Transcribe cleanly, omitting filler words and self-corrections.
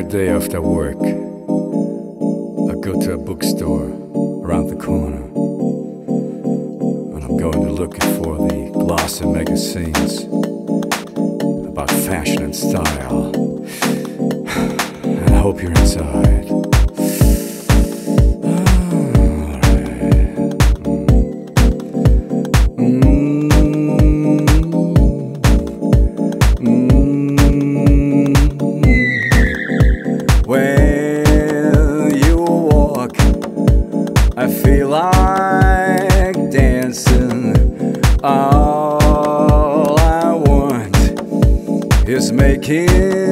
day after work, I go to a bookstore around the corner, and I'm going to look for the glossy magazines about fashion and style. And I hope you're inside. I feel like dancing. All I want is making